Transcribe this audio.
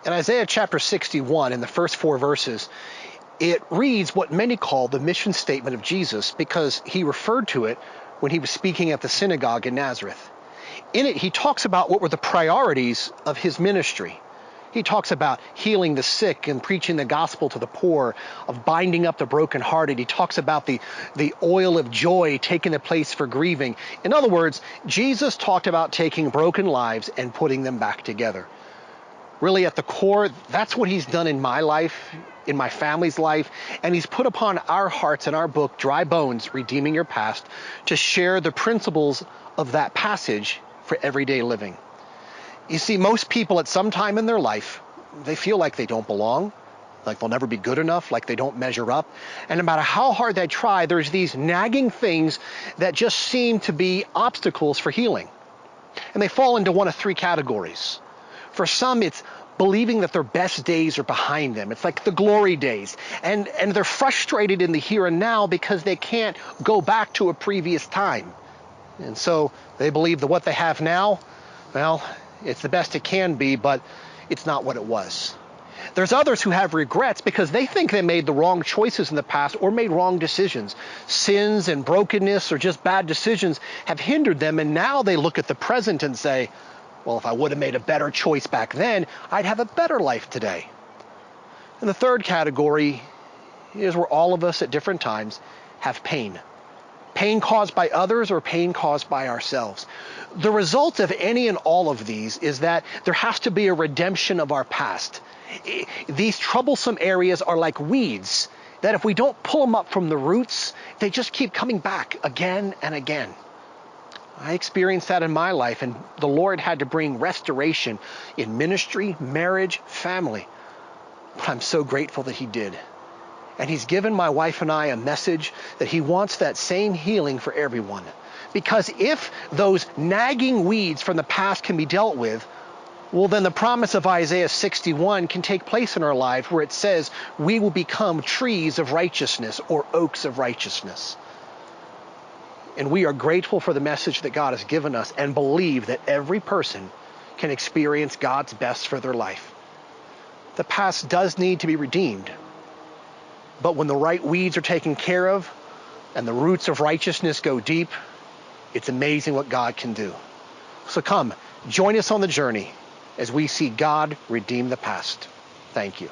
In Isaiah chapter 61, in the first 4 verses, it reads what many call the mission statement of Jesus because he referred to it when he was speaking at the synagogue in Nazareth. In it, he talks about what were the priorities of his ministry. He talks about healing the sick and preaching the gospel to the poor, of binding up the brokenhearted. He talks about the oil of joy taking the place for grieving. In other words, Jesus talked about taking broken lives and putting them back together. Really, at the core, that's what he's done in my life, in my family's life, and he's put upon our hearts in our book, Dry Bones, Redeeming Your Past, to share the principles of that passage for everyday living. You see, most people at some time in their life, they feel like they don't belong, like they'll never be good enough, like they don't measure up. And no matter how hard they try, there's these nagging things that just seem to be obstacles for healing. And they fall into one of 3 categories. For some, it's believing that their best days are behind them. It's like the glory days. And they're frustrated in the here and now because they can't go back to a previous time. And so they believe that what they have now, well, it's the best it can be, but it's not what it was. There's others who have regrets because they think they made the wrong choices in the past or made wrong decisions. Sins and brokenness or just bad decisions have hindered them, and now they look at the present and say, well, if I would have made a better choice back then, I'd have a better life today. And the 3rd category is where all of us at different times have pain. Pain caused by others or pain caused by ourselves. The result of any and all of these is that there has to be a redemption of our past. These troublesome areas are like weeds that if we don't pull them up from the roots, they just keep coming back again and again. I experienced that in my life, and the Lord had to bring restoration in ministry, marriage, family. But I'm so grateful that he did. And he's given my wife and I a message that he wants that same healing for everyone. Because if those nagging weeds from the past can be dealt with, well, then the promise of Isaiah 61 can take place in our life where it says we will become trees of righteousness or oaks of righteousness. And we are grateful for the message that God has given us and believe that every person can experience God's best for their life. The past does need to be redeemed. But when the right weeds are taken care of and the roots of righteousness go deep, it's amazing what God can do. So come, join us on the journey as we see God redeem the past. Thank you.